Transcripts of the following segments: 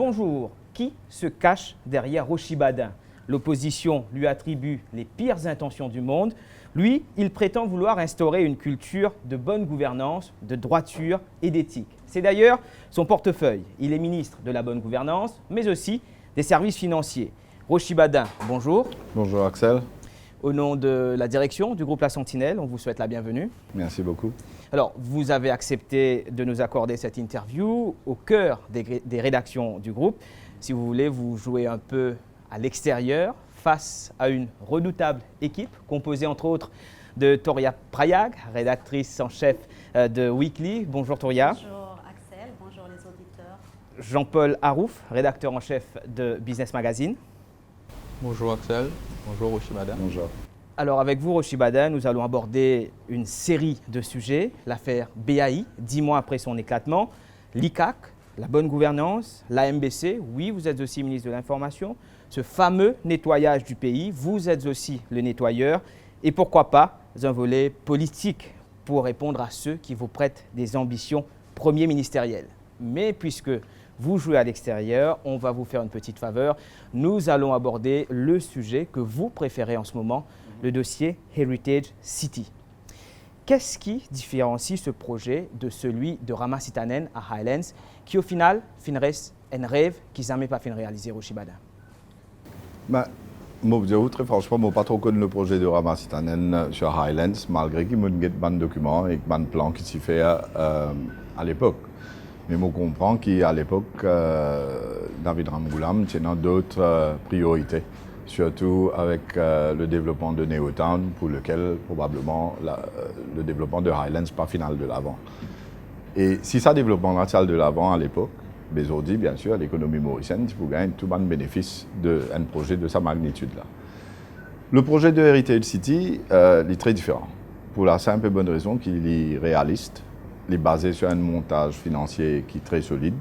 bonjour. Qui se cache derrière Rochi Badin? L'opposition lui attribue les pires intentions du monde. Lui, il prétend vouloir instaurer une culture de bonne gouvernance, de droiture et d'éthique. C'est d'ailleurs son portefeuille. Il est ministre de la bonne gouvernance, mais aussi des services financiers. Rochi Badin, bonjour. Bonjour Axel. Au nom de la direction du groupe La Sentinelle, on vous souhaite la bienvenue. Merci beaucoup. Alors, vous avez accepté de nous accorder cette interview au cœur des rédactions du groupe. Si vous voulez, vous jouez un peu à l'extérieur face à une redoutable équipe composée entre autres de Toria Prayag, rédactrice en chef de Weekly. Bonjour Toria. Bonjour Axel, bonjour les auditeurs. Jean-Paul Harouf, rédacteur en chef de Business Magazine. Bonjour Axel, bonjour Rochi Badin. Bonjour. Alors avec vous, Rochi Badin, nous allons aborder une série de sujets. L'affaire BAI, 10 mois après son éclatement, l'ICAC, la bonne gouvernance, l'AMBC, oui, vous êtes aussi ministre de l'Information, ce fameux nettoyage du pays, vous êtes aussi le nettoyeur, et pourquoi pas un volet politique pour répondre à ceux qui vous prêtent des ambitions premiers ministérielles. Mais puisque vous jouez à l'extérieur, on va vous faire une petite faveur. Nous allons aborder le sujet que vous préférez en ce moment, le dossier Heritage City. Qu'est-ce qui différencie ce projet de celui de Ramasitanen à Highlands, qui au final finrait un rêve qui n'a jamais pas fait réaliser Rochi Badin? Moi, très franchement, je n'ai pas trop connu le projet de Ramasitanen sur Highlands, malgré qu'il y ait des documents et des plans qui s'y fait à l'époque. Mais je comprends qu'à l'époque, David Ramgoolam tenait d'autres priorités, surtout avec le développement de Neotown, pour lequel probablement le développement de Highlands n'est pas final de l'avant. Et si ça développement national de l'avant à l'époque, mais aujourd'hui, bien sûr, l'économie mauricienne, il faut gagner tout le bénéfice d'un projet de sa magnitude-là. Le projet de Heritage City est très différent, pour la simple et bonne raison qu'il est réaliste. Il est basé sur un montage financier qui est très solide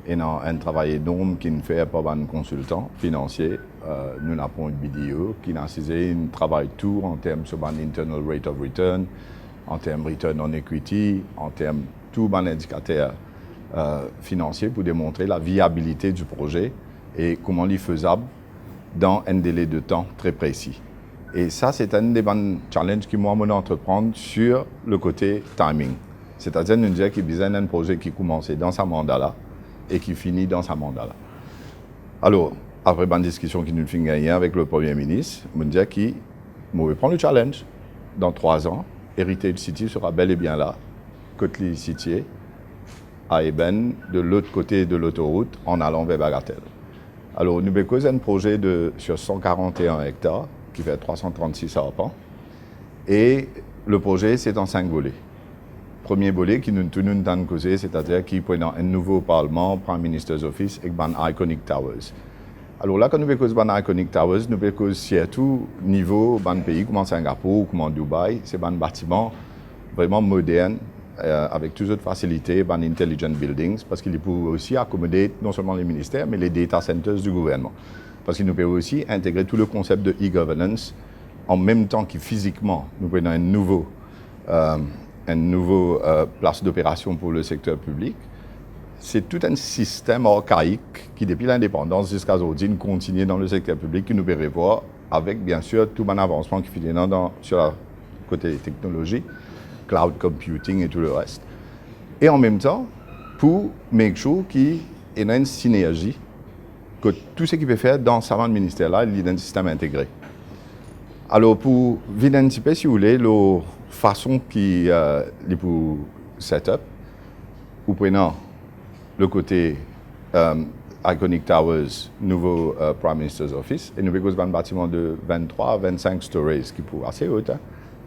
et un travail énorme qui ne fait pas un consultant financier. Nous avons une BDO qui a un travail tout en termes de internal rate of return, en termes de return on equity, en termes de tout indicateur financier pour démontrer la viabilité du projet et comment il est faisable dans un délai de temps très précis. Et ça, c'est un des bons challenges que moi, je entreprendre sur le côté timing. C'est-à-dire, nous dire qu'il y a un projet qui commence dans sa mandat-là et qui finit dans sa mandat-là. Alors, après une discussion qui nous fait gagner avec le Premier ministre, je me dis qu'il va prendre le challenge. Dans 3 ans, Heritage City sera bel et bien là, côté City, à Eben, de l'autre côté de l'autoroute, en allant vers Bagatelle. Alors, nous avons un projet sur 141 hectares, qui fait 336 arpents. Et le projet, c'est en 5 volets. Premier volet qui nous donne causé, c'est-à-dire qui prend un nouveau parlement, Prime Minister's Office et ban Iconic Towers. Alors là, quand nous faisons ban Iconic Towers, nous faisons surtout niveau ban pays comme Singapour, comme Dubaï, c'est un bâtiment vraiment moderne avec toutes les facilités, ban intelligent buildings, parce qu'il peut aussi accommoder non seulement les ministères, mais les data centers du gouvernement. Parce qu'il nous peut aussi intégrer tout le concept de e-governance en même temps que physiquement, nous prenons un nouveau place d'opération pour le secteur public. C'est tout un système archaïque qui, depuis l'indépendance jusqu'à aujourd'hui, continue dans le secteur public, qui nous peut revoir avec, bien sûr, tout un avancement qui fait sur le côté technologie, cloud computing et tout le reste. Et en même temps, pour make sure qu'il y ait une synergie, que tout ce qu'il peut faire dans ce ministère-là, il y a un système intégré. Alors, pour vous anticiper, si vous voulez, la façon qui est pour setup, vous prenez le côté Iconic Towers, nouveau Prime Minister's Office, et nous avons un bâtiment de 23 à 25 stories qui est assez haut, hein,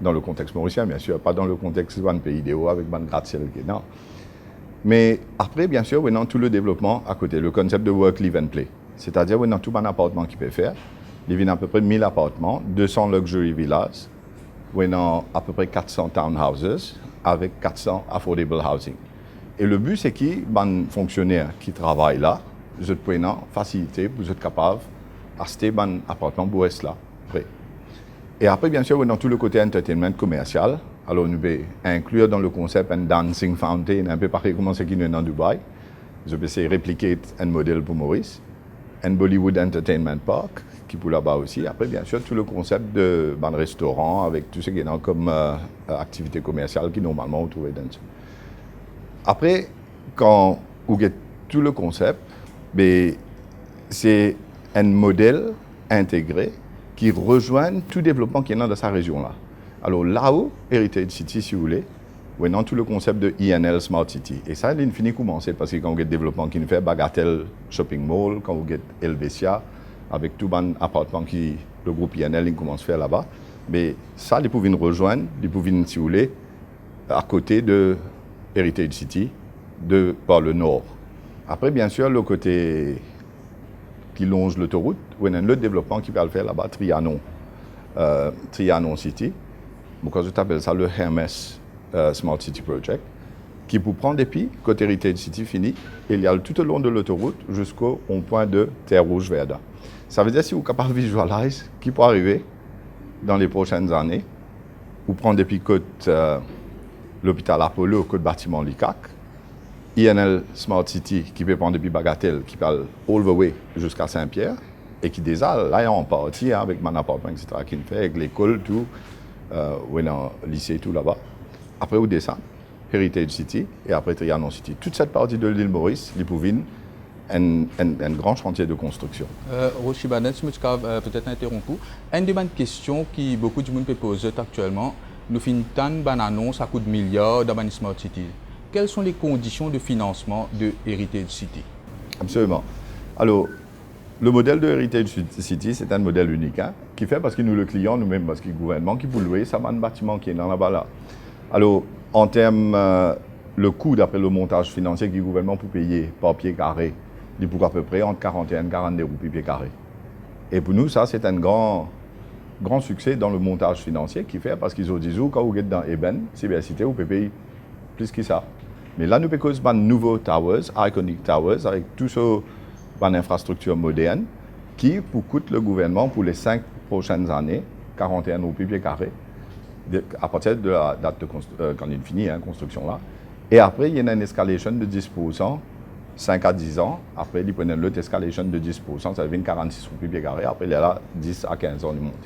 dans le contexte mauricien, bien sûr, pas dans le contexte d'un pays de haut avec un gratte-ciel qui est énorme. Mais après, bien sûr, on a tout le développement à côté, le concept de work, live and play. C'est-à-dire, on a tout un appartement qui peut faire. Il y a à peu près 1000 appartements, 200 luxury villas, on a à peu près 400 townhouses avec 400 affordable housing. Et le but, c'est que les fonctionnaires qui travaillent là, vous êtes une facilité, vous êtes capable d'acheter un appartement pour être là, prêt. Et après, bien sûr, on a tout le côté entertainment commercial. Alors, nous pouvons inclure dans le concept un dancing fountain, un peu pareil comme ce qu'il y a dans Dubaï. je vais essayer de répliquer un modèle pour Maurice, un Bollywood Entertainment Park, qui pour là-bas aussi. Après, bien sûr, tout le concept de restaurant avec tout ce qui est dans comme activité commerciale qui normalement on trouvait dans ça. Après, quand vous avez tout le concept, c'est un modèle intégré qui rejoint tout développement qui est dans sa région-là. Alors là-haut, Heritage City, si vous voulez, maintenant tout le concept de INL Smart City. Et ça, il finit commencer parce que quand vous avez développement qui nous fait Bagatelle Shopping Mall, quand vous avez Helvetia, avec tout le appartement qui le groupe INL il commence à faire là-bas, mais ça, ils pouvaient nous rejoindre, ils pouvaient, si vous voulez, à côté de Heritage City, par le nord. Après, bien sûr, le côté qui longe l'autoroute, il y a un autre développement qui va le faire là-bas, Trianon City. Pourquoi je t'appelle ça le Hermes Smart City Project, qui pour prendre des pieds, côté Heritage City fini, et il y a tout au long de l'autoroute jusqu'au point de Terre Rouge Verda. Ça veut dire si vous êtes capable de visualiser qui peut arriver dans les prochaines années, vous prenez des pieds côté l'hôpital Apollo, côté bâtiment l'ICAC, INL Smart City qui peut prendre depuis Bagatelle, qui parle all the way jusqu'à Saint-Pierre, et qui déjà, là, est en partie hein, avec mon appartement, etc., qui fait avec l'école, tout, ou dans le lycée, tout là-bas. Après, vous descendez, Heritage City, et après Trianon City. Toute cette partie de l'île Maurice, les Pouvines, un grand chantier de construction. Roshi Baden, si je peux peut-être interrompre, une des questions que beaucoup de monde peut poser actuellement, nous finissons une annonce à coût de milliards dans Smart City. Quelles sont les conditions de financement de Heritage City? Absolument. Alors, le modèle de Heritage City, c'est un modèle unique, hein, qui fait parce que nous, le client, nous-mêmes, parce que le gouvernement qui peut louer, ça va un bâtiment qui est dans là-bas là. Alors, en termes, le coût d'après le montage financier que le gouvernement peut payer par pied carré, il est à peu près entre 41 et 42 roupies pied carré. Et pour nous, ça, c'est un grand succès dans le montage financier qui fait parce qu'ils ont dit, quand vous êtes dans Eben, CBSCT, vous pouvez payer plus que ça. Mais là, nous payons de nouveaux towers, Iconic Towers, avec tout ce une infrastructure moderne qui coûte le gouvernement pour les 5 prochaines années 41 roupies pied carré à partir de la date de quand il finit la construction là. Et après, il y a une escalation de 10%, 5 à 10 ans. Après, il prend l'autre escalation de 10%, ça devient 46 roupies pied carré. Après, il y a là 10 à 15 ans de montée.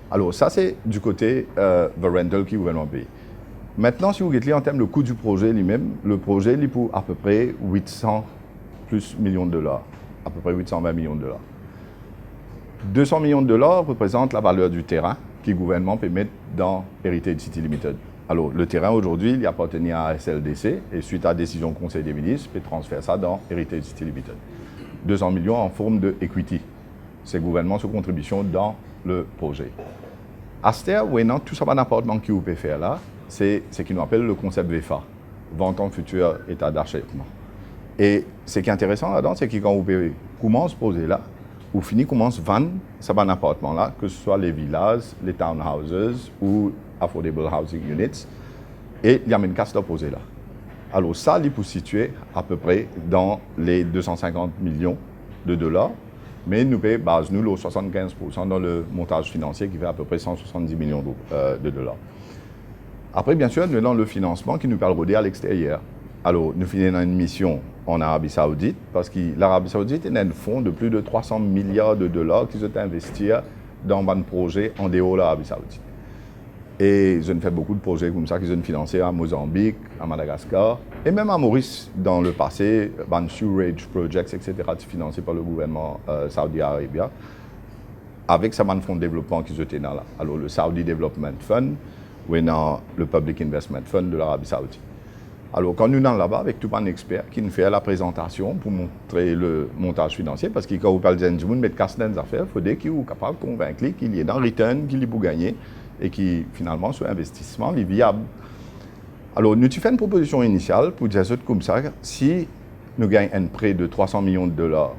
Alors, ça, c'est du côté the rental qui est gouvernement paye. Maintenant, si vous regardez en termes de coût du projet lui-même, le projet, il pour à peu près 800 plus millions de dollars, à peu près 820 millions de dollars. 200 millions de dollars représentent la valeur du terrain que le gouvernement peut mettre dans Heritage City Limited. Alors, le terrain aujourd'hui, il appartenait à SLDC et suite à décision du Conseil des ministres, il peut transférer ça dans Heritage City Limited. 200 millions en forme de equity. C'est le gouvernement sous contribution dans le projet. À ce terme, tout ça, appartement qui vous peut faire là, c'est ce qu'on appelle le concept VFA, vente en futur état d'achèvement. Et ce qui est intéressant là-dedans, c'est que quand vous commencez à poser là, vous finissez commence à vendre ce appartement là, que ce soit les villas, les townhouses ou affordable housing units, et il y a une casse à poser là. Alors ça, il peut se situer à peu près dans les 250 millions de dollars, mais nous payons nous le 75% dans le montage financier qui fait à peu près 170 millions de dollars. Après, bien sûr, nous avons le financement qui nous permet à l'extérieur. Alors, nous finissons une mission en Arabie Saoudite parce que l'Arabie Saoudite a un fonds de plus de 300 milliards de dollars qui sont investis dans un projet en dehors de l'Arabie Saoudite. Et ils ont fait beaucoup de projets comme ça qu'ils ont financés à Mozambique, à Madagascar et même à Maurice dans le passé, des sewerage projects, etc., financés par le gouvernement saoudi-arabien avec ce fonds de développement qu'ils étaient là. Alors, le Saudi Development Fund ou le Public Investment Fund de l'Arabie Saoudite. Alors, quand nous sommes là-bas avec tout un expert qui nous fait la présentation pour montrer le montage financier, parce que quand vous parlez d'un monde, mettre casse dans les affaires, il faut qu'il soit capable de convaincre qu'il y ait dans le return, qu'il y ait pour gagner et qui finalement, ce investissement est viable. Alors, nous avons fait une proposition initiale pour dire ça comme ça, si nous gagnons un prêt de 300 millions de dollars,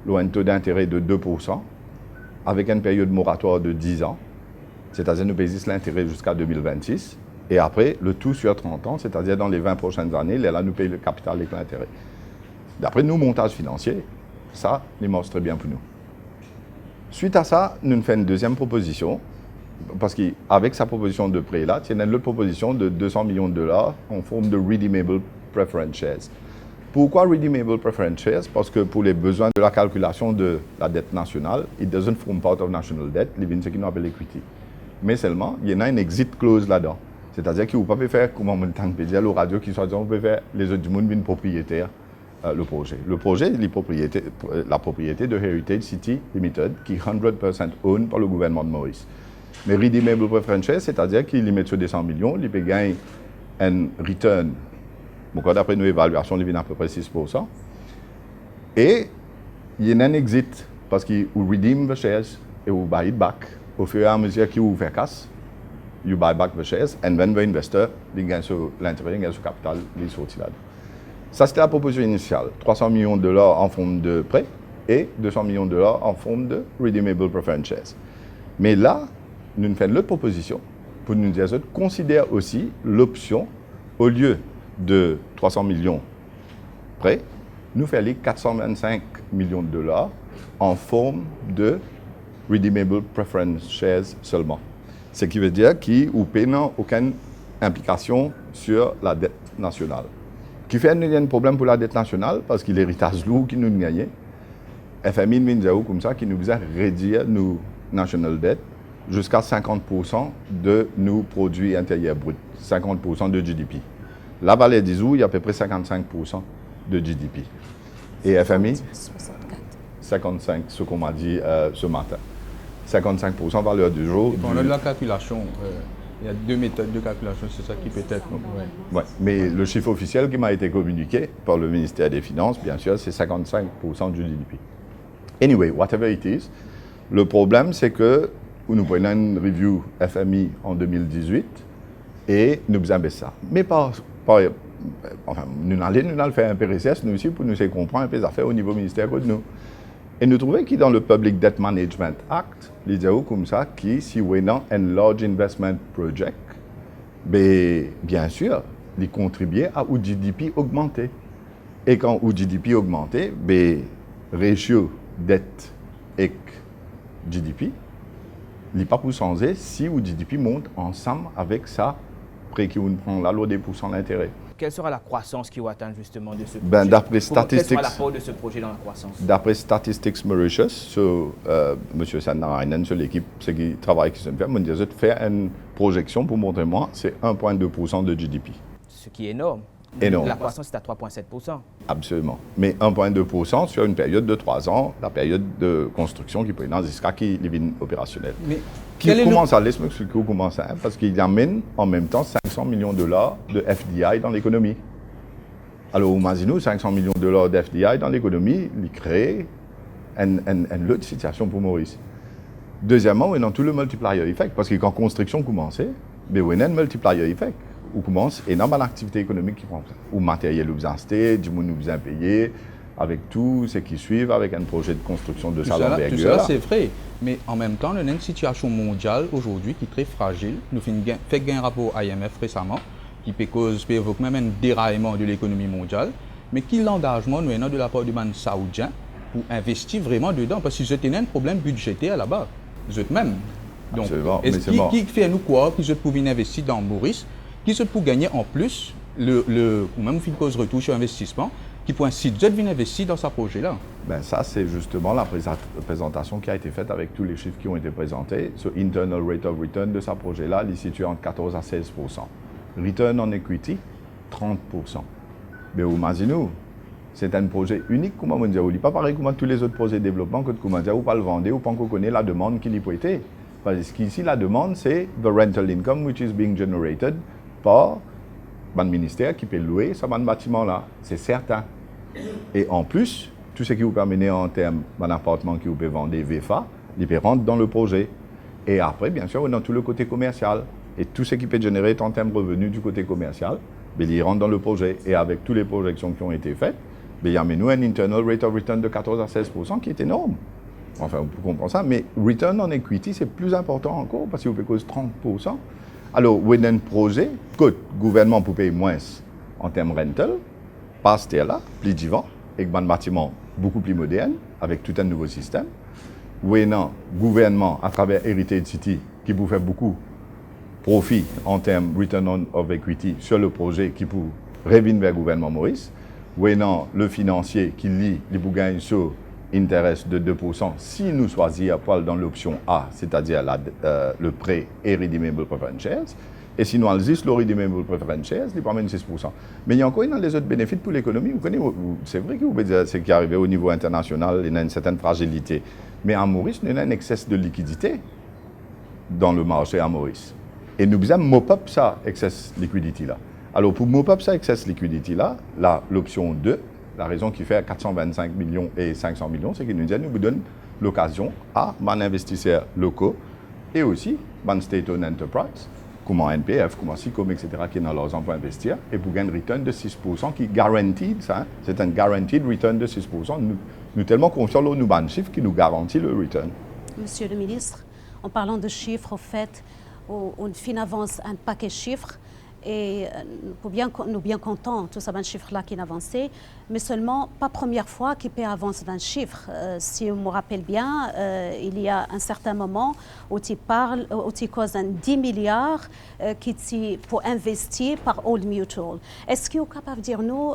un taux d'intérêt de 2%, avec une période moratoire de 10 ans, c'est-à-dire nous payons l'intérêt jusqu'à 2026, et après, le tout sur 30 ans, c'est-à-dire dans les 20 prochaines années, là, nous payons le capital et l'intérêt. D'après nous, montage financier, ça, il marche très bien pour nous. Suite à ça, nous nous faisons une deuxième proposition, parce qu'avec sa proposition de prêt-là, il y a une autre proposition de 200 millions de dollars en forme de redeemable preference shares. Pourquoi redeemable preference shares? Parce que pour les besoins de la calculation de la dette nationale, it doesn't form part of national debt, il y a ce qu'on appelle equity. Mais seulement, il y en a une exit clause là-dedans. C'est-à-dire que vous ne pouvez pas faire, comme on peut dire, le radio qui soit disant, vous pouvez faire les autres du monde une propriétaire, le projet. Le projet, la propriété de Heritage City Limited, qui est 100% owned par le gouvernement de Maurice. Mais redeemable preference shares, c'est-à-dire qu'il y met sur des 100 millions, il peut gagner un return. Bon, d'après nos évaluations, il vient à peu près 6%. Et il y a un exit, parce qu'il redeem the shares et vous buy it back. Au fur et à mesure qu'il vous fait casse, you buy back the shares, and then the investor, il gagne sur l'intérêt, il gagne sur le capital, il sort là. Ça, c'était la proposition initiale. 300 millions de dollars en forme de prêt et 200 millions de dollars en forme de redeemable preference shares. Mais là, nous faisons l'autre proposition pour nous dire, considère aussi l'option, au lieu de 300 millions prêts, nous faisons les 425 millions de dollars en forme de redeemable preference shares seulement. Ce qui veut dire qu'il n'a aucune implication sur la dette nationale. Qui fait un problème pour la dette nationale parce qu'il l'héritage lourd qui nous gagne. FMI nous comme ça qui nous a réduit nos national debt jusqu'à 50% de nos produits intérieurs bruts, 50% de GDP. La vallée d'Izou, il y a à peu près 55% de GDP. Et FMI 55, ce qu'on m'a dit ce matin. 55% valeur du jour. Pendant la calculation, il y a deux méthodes de calculation, c'est ça qui peut être. Ouais. Mais le chiffre officiel qui m'a été communiqué par le ministère des Finances, bien sûr, c'est 55% du GDP. Anyway, whatever it is, le problème, c'est que nous prenons une review FMI en 2018 et nous avons ça. Mais enfin, nous allons faire un PRCS, nous aussi, pour nous comprendre un peu les affaires au niveau ministère de nous. Et nous trouvons que dans le Public Debt Management Act, les gens comme ça, qui, si on a un large investment project, bien sûr, ils contribuent à où GDP augmenter. Et quand où GDP augmente, ratio dette et GDP, il n'est pas pour changer si où GDP monte ensemble avec ça, près qu'on prend la loi des pourcents d'intérêt. Quelle sera la croissance qui va atteindre justement de ce projet? D'après Statistics, quel sera l'apport de ce projet dans la croissance? D'après Statistics Mauritius, M. Sandarainen, sur l'équipe qui travaille qui se fait, me disait de faire une projection pour montrer moi, c'est 1,2% de GDP. Ce qui est énorme. Énorme. La croissance est à 3,7%. Absolument. Mais 1,2% sur une période de 3 ans, la période de construction qui peut être jusqu'à qui devient opérationnel. Mais comment ça? Laisse-moi expliquer comment ça, parce qu'il amène en même temps 500 millions de dollars de FDI dans l'économie. Alors, imaginez 500 millions de dollars de FDI dans l'économie, il crée une autre situation pour Maurice. Deuxièmement, on a tout le multiplier effect, parce que quand la construction commence, on a un multiplier effect. Où commence énormément d'activités économiques qui font ça. Où matériel nous a acheté, du monde nous a payé, avec tout ce qui suit, avec un projet de construction de salle d'envergure. Tout ça, c'est vrai. Mais en même temps, on a une situation mondiale aujourd'hui qui est très fragile. Nous avons fait un rapport IMF récemment qui peut évoquer même un déraillement de l'économie mondiale. Mais qui l'engagement nous avons de la part du man saoudien pour investir vraiment dedans? Parce que c'était un problème budgétaire là-bas. Vous êtes même. Donc, qui fait nous quoi qu'ils peuvent investir dans Maurice? Qui se peut gagner en plus, ou même une cause retour sur investissement, qui peut ainsi investir dans ce projet-là. Ça, c'est justement la présentation qui a été faite avec tous les chiffres qui ont été présentés. Ce internal rate of return de ce projet-là, il est situé entre 14 à 16%. Return on equity, 30%. Mais imaginez, c'est un projet unique, comment on dit, il n'est pas pareil comme tous les autres projets de développement que comment dire, ou pas le vendre, ou pas qu'on connaît la demande qui peut être. Parce qu'ici, la demande, c'est the rental income which is being generated par le ministère qui peut louer ce bâtiment-là, c'est certain. Et en plus, tout ce qui vous permet en termes d'appartement qui vous peut vendre VFA, il peut rentrer dans le projet. Et après, bien sûr, on a tout le côté commercial. Et tout ce qui peut générer en termes de revenus du côté commercial, il rentre dans le projet. Et avec toutes les projections qui ont été faites, il y a nous un internal rate of return de 14 à 16% qui est énorme. Enfin, on peut comprendre ça. Mais return on equity, c'est plus important encore parce que vous pouvez cause 30%. Alors, vous avez un projet que le gouvernement peut payer moins en termes de rental, passe là, plus vivant, avec un bâtiment beaucoup plus moderne, avec tout un nouveau système. Vous avez un gouvernement à travers Heritage City qui peut faire beaucoup de profit en termes de return on of equity sur le projet qui peut revenir vers le gouvernement Maurice. Oui, non, le financier qui lit les bougains sur intérêt de 2%, si nous choisissons dans l'option A, c'est-à-dire le prêt et redeemable preference shares, et si nous choisissons le redeemable preference shares, il prend 6%. Mais il y a encore les autres bénéfices pour l'économie. C'est vrai que vous pouvez dire ce qui est arrivé au niveau international, il y a une certaine fragilité. Mais à Maurice, il y a un excès de liquidité dans le marché à Maurice. Et nous devons mop-up ça, excess liquidity là. Alors, pour mop-up ça, excess liquidity là, l'option 2, la raison qui fait 425 millions et 500 millions, c'est qu'il nous donne l'occasion à les investisseurs locaux et aussi les state-owned enterprise, comme NPF, comme SICOM, etc., qui ont leurs emplois investir, et pour gagner un return de 6% qui est guaranteed, ça, c'est un guaranteed return de 6%. Nous tellement confiants dans nos chiffres qui nous garantit le return. Monsieur le ministre, en parlant de chiffres, au fait, on finance un paquet de chiffres. Et nous bien contents, tous ces chiffres-là qui ont avancé, mais seulement pas première fois qu'il peut avancer d'un chiffre. Si on me rappelle bien, il y a un certain moment où tu parles, où tu causes 10 milliards pour investir par Old Mutual. Est-ce que vous êtes capable de dire nous,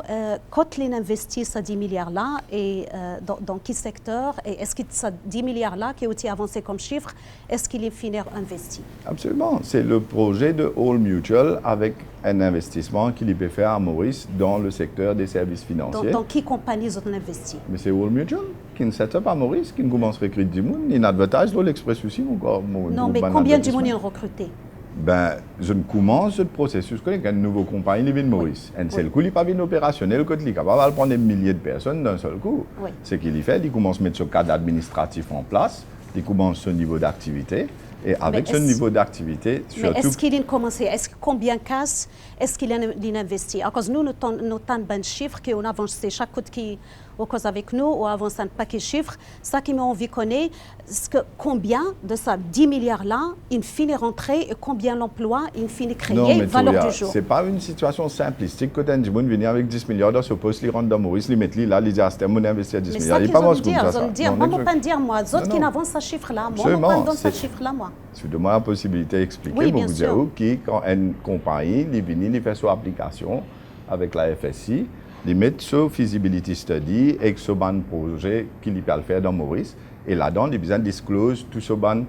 quand ils investissent ces 10 milliards-là, et dans quel secteur, et est-ce que ces 10 milliards-là qui ont été avancés comme chiffre, est-ce qu'il est fini investi? Absolument. C'est le projet de Old Mutual avec un investissement qu'il peut faire à Maurice dans le secteur des services financiers. Dans quelle compagnie ils ont investi? Mais c'est Old Mutual qui a set up à Maurice, qui commence à recruter du monde. Il advertise dans l'Express aussi. Non, mais combien de monde ils ont recruté? Ben, je commence ce processus avec une nouvelle compagnie qui vient de Maurice. Un seul coup, il n'est pas bien opérationnel, il est capable de prendre des milliers de personnes d'un seul coup. Oui. Ce qu'il fait, il commence à mettre ce cadre administratif en place, il commence ce niveau d'activité. Et avec ce niveau d'activité, surtout... Mais est-ce qu'il a commencé? Combien de cas est-ce qu'il a investi? À cause nous avons de chiffres qu'on avance chaque coup qui au cause avec nous, ou avance un paquet de chiffres. Ça qui m'a envie de connaître, combien de ces 10 milliards-là, il finit rentrer et combien l'emploi, il finit créer, valeur du jour. Ce n'est pas une situation simplistique quand un monde vient avec 10 milliards dans ce poste, il rentre dans Maurice, il met là, il dit à ce moment investir 10 milliards. Mais ça qu'ils ont dit, moi, je ne peux pas dire, moi, d'autres qui n'avancent ce chiffre-là, moi, je ne peux pas donner ce chiffre-là, moi. Si vous demandez la possibilité d'expliquer, oui, vous dire que quand une compagnie, il fait son application avec la FSI, ils mettent ce feasibility study et ce ban projet qu'il peut faire dans Maurice. Et là-dedans, ils besoin disclose tout ce ban,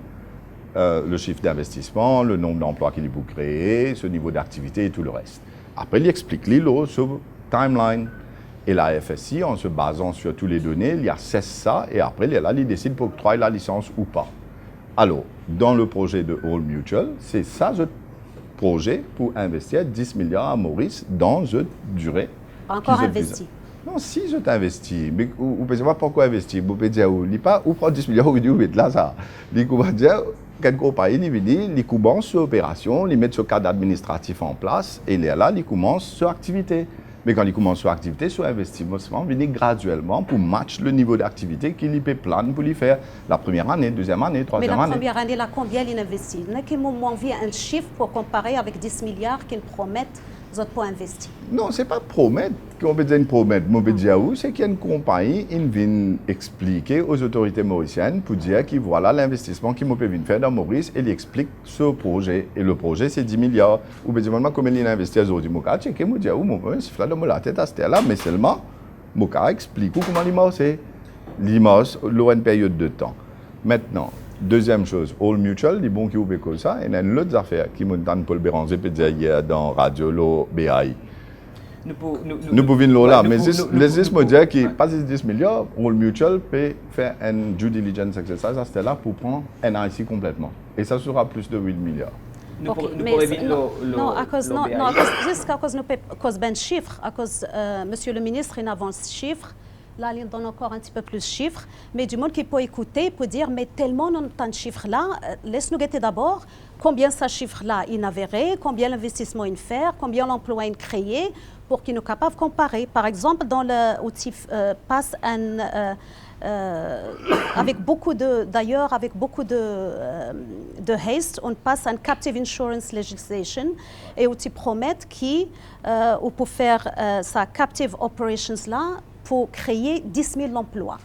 le chiffre d'investissement, le nombre d'emplois qu'il peut créer, ce niveau d'activité et tout le reste. Après, il explique ce timeline. Et la FSI, en se basant sur toutes les données, il assesse ça et après, il décide pour octroyer la licence ou pas. Alors, dans le projet de Old Mutual, c'est ça le projet pour investir 10 milliards à Maurice dans une durée. Encore investi. Non, si je t'investis, mais vous ne pouvez pas pourquoi investir. Vous pouvez dire, vous prenez 10 milliards, vous dites là, ça. Vous pouvez dire, quelque compagnie, ils commencent sur l'opération, ils mettent ce cadre administratif en place, et là, ils commencent sur l'activité. Mais quand ils commencent sur l'activité, sur l'investissement, ils viennent graduellement pour matcher le niveau d'activité qu'ils peuvent planer pour les faire la première année, deuxième année, troisième année. Mais la première année, là, combien ils investissent? Il y en a qui m'ont envoyé un chiffre pour comparer avec 10 milliards qu'ils promettent pour investir. Non, ce n'est pas promettre. Qu'on peut dire une promesse. Moi, je peux dire c'est qu'il y a une compagnie qui vient expliquer aux autorités mauriciennes pour dire que voilà l'investissement qu'ils peuvent faire dans Maurice et ils expliquent ce projet. Et le projet, c'est 10 milliards. Ou bien, combien ils investissent aujourd'hui. Je dis, je dis, c'est là dans la tête à ce là mais seulement, je explique comment ils marchent. Ils marchent une période de temps. Maintenant, deuxième chose, Old Mutual, les bons qui ouvrent comme ça, et il y a une autre affaire qui m'a dit Paul Béranger peut dire hier dans Radio Lo BAI. Nous pouvons là, mais les me dire que pas 10 milliards, Old Mutual peut faire un due diligence exercise à ce là pour prendre NIC complètement. Et ça sera plus de 8 milliards. Non, à cause juste à cause d'un chiffre, à cause Monsieur le ministre, il avance chiffre. Là, il donne encore un petit peu plus de chiffres, mais du monde qui peut écouter, peut dire, mais tellement on a tant de chiffres-là, laisse-nous guetter d'abord combien ce chiffre-là il avéré, combien l'investissement il fait, combien l'emploi il créé, pour qu'il nous capable de comparer. Par exemple, dans l'outil passe avec beaucoup de haste, on passe un captive insurance legislation et où tu promets qu'on peut faire sa captive operations là pour créer 10 000 emplois.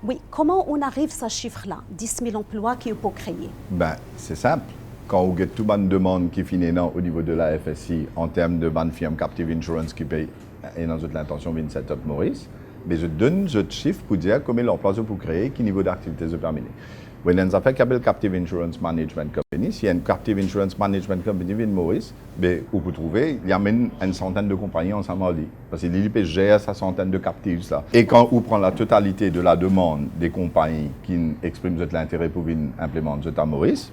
Oui, comment on arrive à ce chiffre-là, 10 000 emplois qu'on peut créer? Ben, c'est simple. quand vous avez tout le demande qui finit au niveau de la FSI en termes de ban firme Captive Insurance qui paye et dans l'intention de setup Maurice, mais je donne ce chiffre pour dire combien l'emploi pour créer, quel niveau d'activité se terminer. Vous avez une affaire qui s'appelle Captive Insurance Management Company. S'il y a une Captive Insurance Management Company de Maurice, vous pouvez trouver, il y a même une centaine de compagnies ensemble. Parce que l'ILIP gère sa centaine de captives. Ça. Et quand vous prenez la totalité de la demande des compagnies qui expriment l'intérêt pour implémenter à Maurice,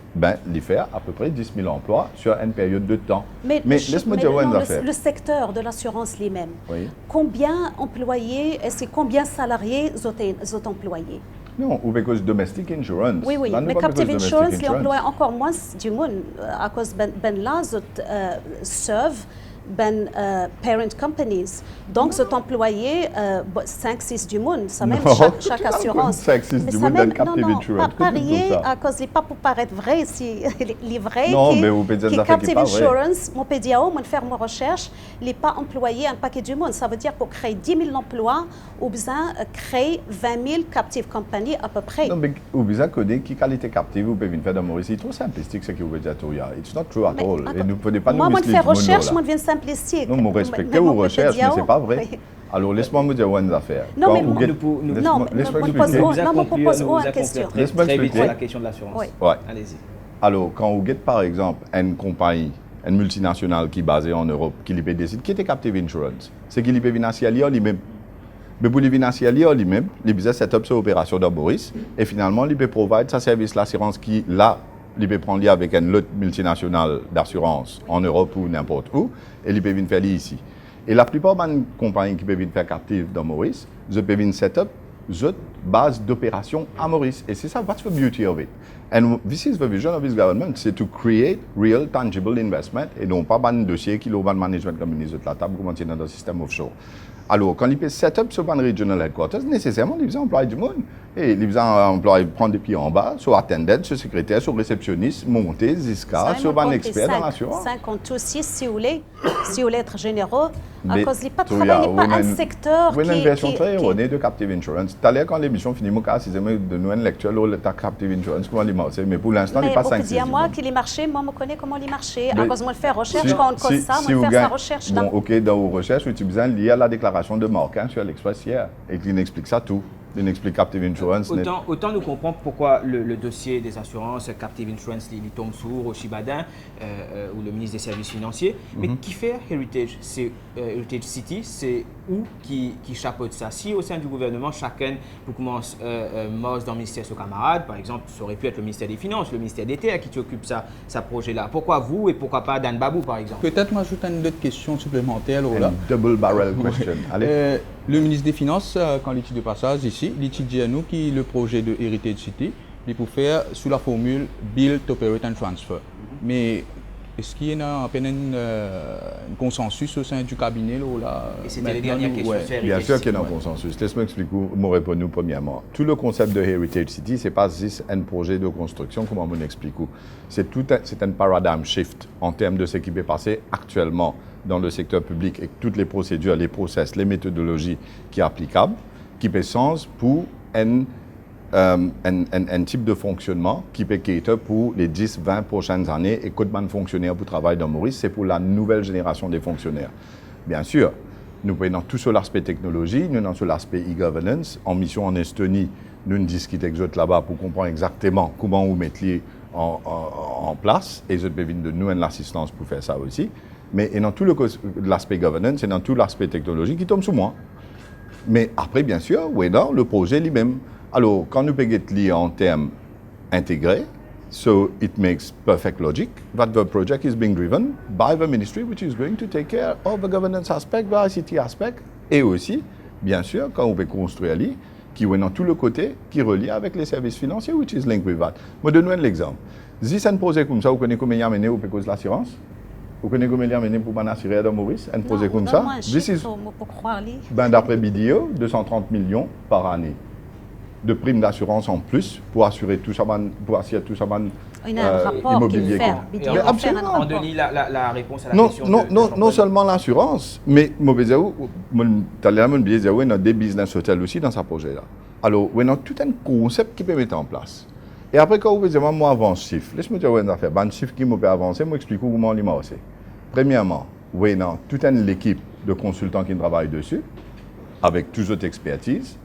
il fait à peu près 10 000 emplois sur une période de temps. Mais laisse-moi dire une affaire. Le secteur de l'assurance lui-même, oui. Combien employés, est-ce combien salariés sont employés? Non, ou parce que domestic insurance. Oui, mais Captive Insurance, il emploie encore moins du monde à cause de là, servent parent companies. Donc, cet employé, 5-6 du monde, ça même chaque assurance. 5-6 du monde dans Captive Insurance. Pas parier à cause, il pas pour paraître vrai, si les vrais non, mais vous pouvez dire ça Captive Insurance, mon PDAO, mon faire ma recherche, il n'est pas employé un paquet du monde. Ça veut dire pour créer 10 000 emplois, ou besoin créer 20 000 captive compagnies à peu près. Non, mais vous besoin connaître qui qualité captive vous pouvez faire dans Maurice. C'est trop simplistique ce que vous voulez dire. It's not true at all. Et nous ne pouvez pas nous moi, je fais recherche, moi, je viens simplistique. Non, vous respectez vos recherches, mais ce n'est pas vrai. Alors, laisse-moi me dire une affaire. Non, mais laisse-moi expliquer. Non, mais pose une question. Laisse-moi expliquer. La question de l'assurance. Oui. Allez-y. Alors, quand vous êtes, par exemple, une compagnie, une multinationale qui est basée en Europe, qui décide, qui était Captive Insurance, c'est qu'il peut financer lui-même. Mais pour les financer lui-même, il peut set up cette opération dans Maurice, et finalement, il peut provide sa service l'assurance qui, là, il peut prendre avec une autre multinationale d'assurance en Europe ou n'importe où, et il peut venir faire ici. Et la plupart des compagnies qui peuvent venir faire captive dans Maurice, ils peuvent venir set up une base d'opération à Maurice. Et c'est ça, what's the beauty of it? And this is the vision of this government, c'est to create real, tangible investment, et non pas un dossier qui est management comme ministre de la table, comme on dans le système offshore. Alors, quand ils peuvent set up sur un regional headquarters, nécessairement, ils ont employé du monde. Et ils ont employé prendre des pieds en bas, soit attendant, soit secrétaire, soit réceptionniste, monter, jusqu'à, soit un expert dans l'assurance. 56, si vous voulez être généreux, à cause qu'il n'y a pas de travail, il n'y a pas un secteur qui... Oui, une version très erronée de Captive Insurance. Tout à l'heure, quand l'émission finit, moi, c'est de nous une lecture de Captive Insurance, comment il marche. Mais pour l'instant, il n'est pas 5-6. Mais moi, qui les marchés, moi, je connais comment les marchés. À cause moi, je fais recherche, quand on cause ça, moi, je fais sa recherche. Bon, OK, dans vos recherches, vous avez besoin de lire la déclaration de Marquin sur l'Express hier, et qui explique ça tout. Il explique Captive Insurance. Autant nous comprendre pourquoi le dossier des assurances, Captive Insurance, il tombe sur Rochibadin ou le ministre des Services financiers. Mais qui fait Heritage? C'est Heritage City, c'est où qui chapeaute ça? Si au sein du gouvernement, chacun commence dans le ministère de ses camarades, par exemple, ça aurait pu être le ministère des Finances, le ministère des Terres qui occupe ça projet-là. Pourquoi vous et pourquoi pas Dan Babou, par exemple? Peut-être m'ajouter une autre question supplémentaire. Double barrel question. Allez. Le ministre des Finances, quand il étudie de passage ici, il étudie à nous qui le projet de Heritage City, il peut faire sous la formule Build, Operate and Transfer. Mais est-ce qu'il y a un consensus au sein du cabinet là? Et c'était les dernières questions. Ouais. Bien sûr qu'il y a un consensus. Laisse-moi expliquer mon réponse premièrement. Tout le concept de Heritage City, ce n'est pas juste un projet de construction, comment on explique. C'est un paradigm shift en termes de ce qui peut passer actuellement dans le secteur public et toutes les procédures, les process, les méthodologies qui sont applicables, qui fait sens pour un type de fonctionnement qui peut cater pour les 10-20 prochaines années et combien de fonctionnaires pour travailler dans Maurice, c'est pour la nouvelle génération des fonctionnaires. Bien sûr, nous prenons tout sur l'aspect technologie, nous prenons sur l'aspect e-governance. En mission en Estonie, nous discutons avec eux là-bas pour comprendre exactement comment vous mettez en place et je peux venir de nous l'assistance pour faire ça aussi. Mais dans tout l'aspect governance et dans tout l'aspect technologique qui tombe sur moi. Mais après, bien sûr, oui, dans le projet lui-même. Alors, quand nous pouvons être en termes intégrés, so it makes perfect logic that the project is being driven by the ministry which is going to take care of the governance aspect, the ICT aspect, et aussi, bien sûr, quand on peut construire lui, qui est dans tout le côté qui relie avec les services financiers, which is linked with that. Je donne un exemple. Si c'est un projet comme ça, vous connaissez combien il y a mené au cause de l'assurance? Vous connaissez combien il y a mené pour m'assurer dans Maurice? Un projet comme ça? D'après BDO, 230 millions par année de primes d'assurance en plus pour assurer tout ça, pour assurer tout ça, immobilier. Absolument. On donne la réponse à la question. Non seulement l'assurance, mais tout à l'heure, il y a des business hotels aussi dans ce projet-là. Alors, il y a tout un concept qui peut mettre en place. Et après, quand vous dites, moi, avance chiffre, laisse-moi dire, ouais, affaire. Ben, chiffre qui m'a fait avancer, moi, explique comment il m'a aussi. Premièrement, oui, non, toute une équipe de consultants qui travaillent dessus, avec toute autre expertise.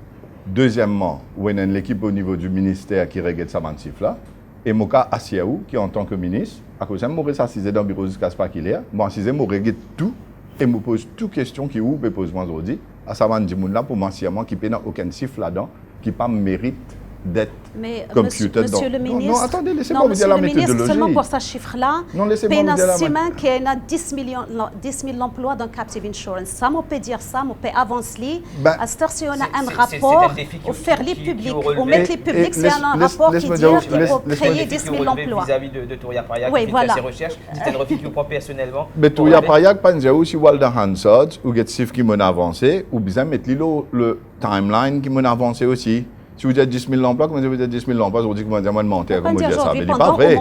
Deuxièmement, oui, il y a une équipe au niveau du ministère qui regarde ça, ben, chiffre-là. Et moi, Asiaou, qui en tant que ministre, à cause de moi, je suis dans le bureau jusqu'à ce qu'il est, moi, je regarde tout et je pose toutes questions qui ou pose moi aujourd'hui. À savoir, je dis, là, pour moi, qui n'a aucun chiffre là-dedans, qui pas mérite d'être computé dans. Monsieur le ministre, non, attendez, laissez-moi vous dire la méthodologie. Seulement pour ce chiffre-là, non, laissez-moi vous dire la méthodologie. Qu'il y a 10 000 emplois dans Captive Insurance. Ça, on peut dire ça, on peut avancer. À cette heure, si on a un rapport, on faire les publics, on met les publics, c'est un rapport qui dit qu'il faut créer 10 000 emplois. Vis-à-vis de Touria Prayak, qui fait ses recherches, c'est un refus qui vous prend personnellement. Mais Touria Prayak, pas dire aussi Walter Hansard, ou get chiffre qui m'ont avancé, ou bien mettre le timeline qui m'ont avancé aussi. Si vous dites 10 000 emplois, comment vous dites 10 000 emplois, vous dites que vous avez mentir, comment dire ça? Mais pas vrai.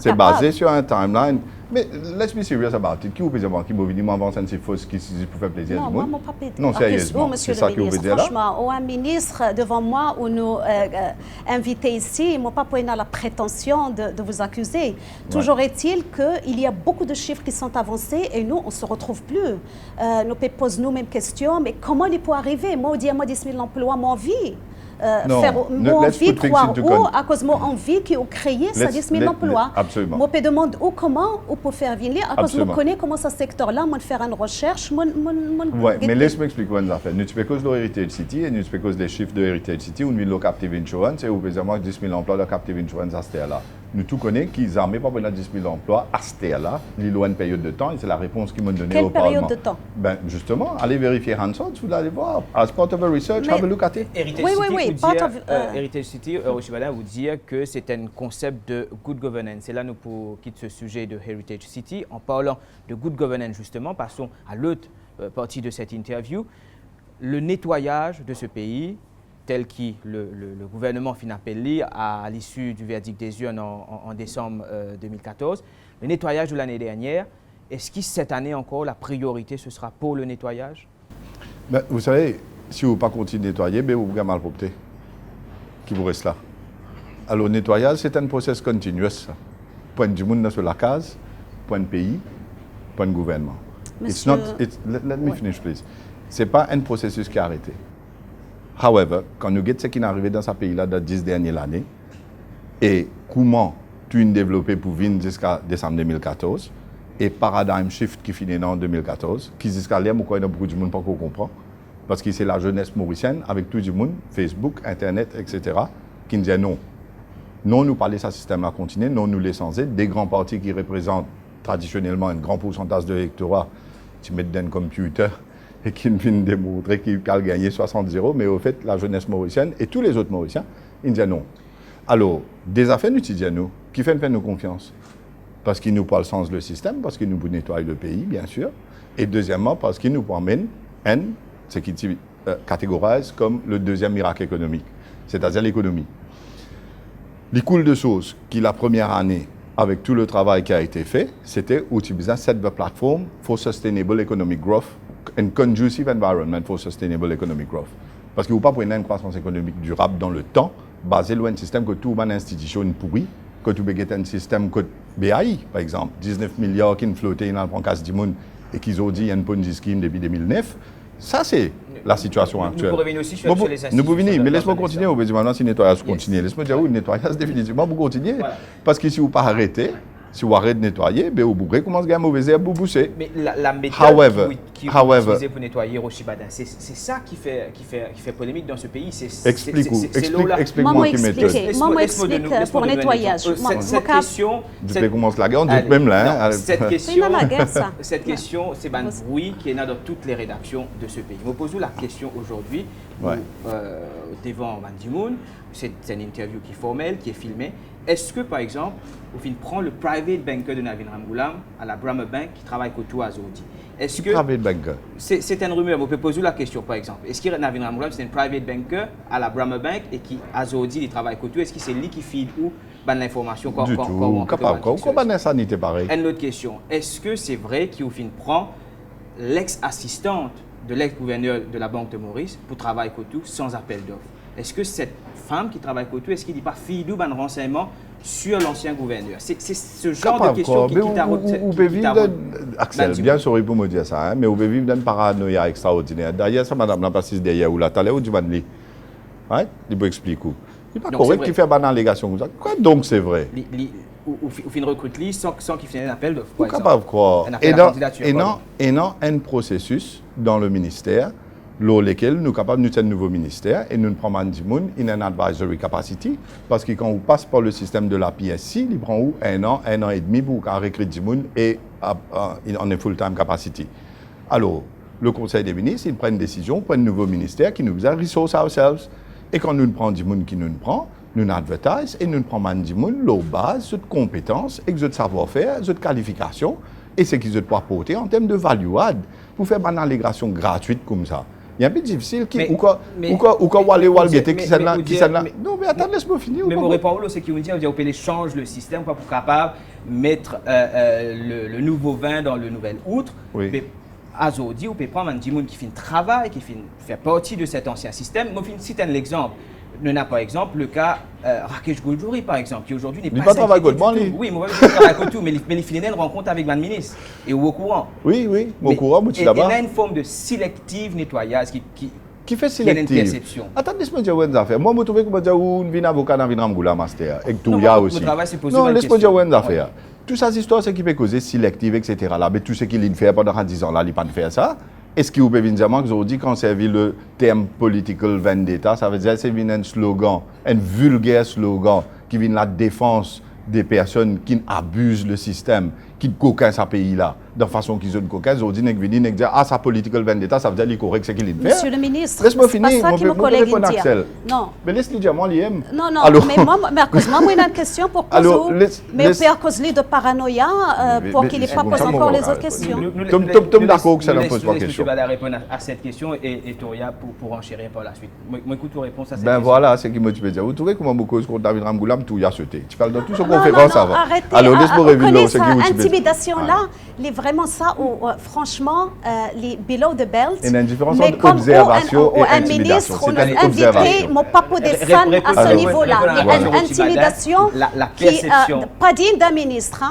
C'est basé sur un timeline. Mais let's be serious about it. Qui vous peut dire qui m'a dit m'avance un chiffre qui pour faire plaisir du monde? Non, sérieusement. C'est ça que vous dire là? Franchement, un ministre devant moi ou nous invité ici, ils n'ont pas pris la prétention de vous accuser. Toujours est-il qu'il y a beaucoup de chiffres qui sont avancés et nous, on ne se retrouve plus. Nous posons nous-mêmes questions, mais comment il peut arriver? Moi, on dit à moi 10 000 emplois, mon vie. Faire mon envie, croire où, à cause de mon envie qui ont créé ça 10 000 emplois. Absolument. Moi, je demande où, comment, où pour faire venir, à cause de me connaître comment ce secteur-là, moi, faire une recherche, oui, mais laisse-moi expliquer une affaire. Nous, c'est cause de Heritage City, et nous, c'est cause des chiffres de Heritage City, où nous, le Captive Insurance, et où, précisément, 10 000 emplois de Captive Insurance à ce là. Nous tous connaissons qu'ils n'arment pas pour 10 000 emplois à ce là. Il y a une période de temps, et c'est la réponse qu'ils m'ont donnée au Parlement. Quelle période de temps? Ben, justement, allez vérifier Hansard, vous allez voir. As part of a research, have a look at it. Heritage City, Rochibada, vous dire que c'est un concept de good governance. Et là, nous quittons ce sujet de Heritage City. En parlant de good governance, justement, passons à l'autre partie de cette interview. Le nettoyage de ce pays, tel que le gouvernement fin appelé à l'issue du verdict des urnes en décembre 2014. Le nettoyage de l'année dernière, est-ce que cette année encore, la priorité, ce sera pour le nettoyage? Ben, vous savez, si vous ne continuez de nettoyer, ben, vous avez mal popté. Qui vous reste là. Alors, le nettoyage, c'est un processus continu. Point du monde sur la case, point de pays, point de gouvernement. Monsieur... Let me finish, please. Ce n'est pas un processus qui a arrêté. However, quand nous regardons ce qui est arrivé dans ce pays-là dans les 10 dernières années, et comment tu as développé pour venir jusqu'à décembre 2014, et paradigm shift qui finit en 2014, qui jusqu'à là, beaucoup de monde pas comprend, parce que c'est la jeunesse mauricienne, avec tout le monde, Facebook, Internet, etc., qui nous dit non. Non, nous parlons de ce système-là continuer, non, nous laissons des grands partis qui représentent traditionnellement un grand pourcentage de l'électorat, qui mettent dans un computer, et qui viennent démontrer qu'ils ont gagné 60-0, mais au fait, la jeunesse mauricienne et tous les autres Mauriciens, ils disent non. Alors, des affaires nous disent nous, qui fait nous confiance? Parce qu'ils nous parlent sens le système, parce qu'ils nous nettoient le pays, bien sûr, et deuxièmement, parce qu'ils nous promènent ce qui catégorise comme le deuxième miracle économique, c'est-à-dire l'économie. Les cool de choses qui, la première année, avec tout le travail qui a été fait, c'était utiliser cette plateforme for sustainable economic growth and conducive environment for sustainable economic growth. Parce que vous ne pouvez pas une croissance économique durable dans le temps, basé sur un système que tout une institution pourrie, que tu peux un système que BAI, par exemple, 19 milliards qui ont flotté dans le casse du monde et qu'ils ont dit qu'il y a une Ponzi scheme depuis 2009. Ça, c'est la situation actuelle. Nous revenons aussi sur les institutions. Nous pouvons venir, mais laisse-moi continuer. On va dire maintenant si le nettoyage continue. Laisse-moi dire oui, le nettoyage, définitivement, vous continuez. Voilà. Parce que si vous ne pas arrêter, si vous arrêtez de nettoyer, ben, vous pourrez commencer à mauvais air pour bousser. Mais la méthode qui est utilisée pour nettoyer Rochibada, c'est ça qui fait polémique dans ce pays. Explique-moi qui méthode. Moi, m'explique pour le nettoyage. Cette question... Je commence la guerre, on dit même là. Cette question, c'est un bruit qui est dans toutes les rédactions de ce pays. Je me pose la question aujourd'hui, devant Mandimoun, c'est une interview qui est formelle, qui est filmée. Est-ce que, par exemple, vous prend le private banker de Navin Ramgoolam à la Brahma Bank qui travaille côté Azodi? Est-ce que private banker? C'est une rumeur. Vous pouvez poser la question, par exemple. Est-ce que Navin Ramgoolam c'est un private banker à la Brahma Bank et qui Azodi il travaille côté? Est-ce que c'est lui qui file ou l'information? Du tout. Comment ça n'était pareil? Une autre question. Est-ce que c'est vrai qu'il prend l'ex-assistante de l'ex-gouverneur de la Banque de Maurice pour travailler côté sans appel d'offres? est-ce que cette femme qui travaille avec toi, est-ce qu'il dit pas fille d'où un renseignement sur l'ancien gouverneur? C'est ce genre de question qui t'a Axel, bien sûr, pour me dire ça, hein, mais vous pouvez vivre dans une paranoïa extraordinaire. D'ailleurs, ça, madame la passée derrière ou là, t'as l'air où du manli. Ouais, il peut expliquer. Il n'est pas correct qu'il fait une allégation comme ça. Quoi donc c'est vrai? Ou fin recrute lui sans qu'il finisse un appel d'offres. Vous êtes capable de croire. Et non, un processus dans le ministère, dans lequel nous sommes capables de nous un nouveau ministère et nous prenons du monde in an advisory capacity, parce que quand on passe par le système de la PSC, il prend un an et demi pour recruter du monde et en est full-time capacity. Alors, le Conseil des ministres, il prend une décision, prend un nouveau ministère qui nous a resource ourselves. Et quand nous prenons du monde qui nous prend, nous advertise et nous prenons du monde, leur base, de compétences, et de savoir-faire, de qualification, et ce qu'ils doivent apporter en termes de value add pour faire une allégation gratuite comme ça. Il y a un peu difficile qui ou quoi non mais attends laisse-moi finir. Mais mon réponse c'est qu'il me dit on peut changer le système pour capable mettre le nouveau vin dans le nouvel outre. Oui. Mais Azodi, on peut prendre un monde qui fait un travail, qui fait partie de cet ancien système. Moi, je cite un exemple. Nous avons par exemple le cas Rakesh Goldjouri, par exemple, qui aujourd'hui n'est pas travaillé avec moi. Oui, moi je travaille avec tout, mais il finit une rencontre avec le ministre et au courant. Oui, au courant, il y a une forme de sélective nettoyage qui fait sélective. Une perception. Attends, laisse-moi dire une affaire. Moi, je trouve que je suis un avocat dans Vinramgoula Master, et tout il y a aussi. Non, laisse-moi dire une affaire. Toutes ces histoires, c'est qui peut causer sélective, etc. Là, mais tout ce qu'il fait pendant 10 ans, là, il n'a pas faire ça. Est-ce que vous pouvez dire que vous dit quand servi le terme political vendetta, ça veut dire que c'est un slogan, un vulgaire slogan qui vient de la défense des personnes qui abusent le système, qui coquinent ce pays-là, de façon qu'ils ont coquin, ils ont dit que ah, ça political vendetta, ça veut dire qu'il est correct, c'est qu'il est fait. Monsieur le ministre, laisse-moi finir, c'est pas ça que mon collègue dit. Non. Mais laisse-le dire, moi, l'IM. Non, alors, mais moi, j'ai une question pour Kozo. Mais on peut à cause de paranoïa pour qu'il n'ait pas posé encore les autres questions. Tom d'accord que ça ne pose pas de question. Je vais répondre à cette question et Toria pour enchérir par la suite. Moi, écoute vos réponses à cette question. Ben voilà, c'est ce qui me dit. Vous trouvez comment beaucoup de David Ramgoulam, tout y a sauté. Tu parles dans tout ce conférence avant. Arrêtez. Alors, laisse-moi révéler ce qui vous dit. Intimidation-là, il est vraiment ça, franchement, les below the belt. Il y a une différence entre observation et intimidation. C'est un invité, mon papa descend à ce niveau-là. Il y a une intimidation qui n'est pas digne d'un ministre.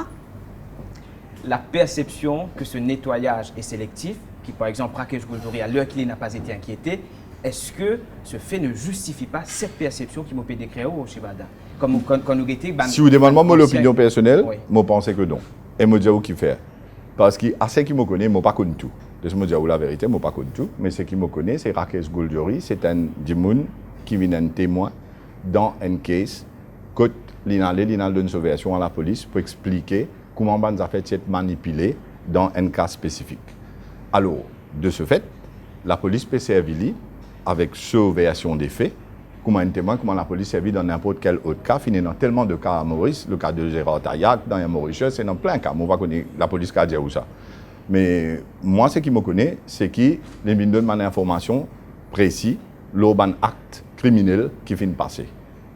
La perception que ce nettoyage est sélectif, qui par exemple, Rakesh Goldjouri, à l'heure qu'il n'a pas été inquiété, est-ce que ce fait ne justifie pas cette perception qui m'a pu décrire au Chibada? Si vous demandez moi l'opinion personnelle, je pense que non. Et je dis où qui fait. Parce que à ceux qui me connaissent, je ne pas connu tout. Laisse-moi dire la vérité, je ne pas connu tout. Mais ceux qui me connaissent, c'est Rakesh Goldjouri. C'est un dimoun qui vient un témoin dans un case. Quand il a une sauvetation à la police pour expliquer comment on a fait être manipulé dans un cas spécifique. Alors, de ce fait, la police peut servir avec surveillation des faits. Comment un témoin, comment la police servit dans n'importe quel autre cas. Il y a tellement de cas à Maurice, le cas de Gérard Taillac, dans Mauritius, c'est dans plein de cas. On va connaître la police qui a dit où ça. Mais moi, ce qui me connaît, c'est qu'il me donne une information précise, l'urban acte criminel qui vient de passer.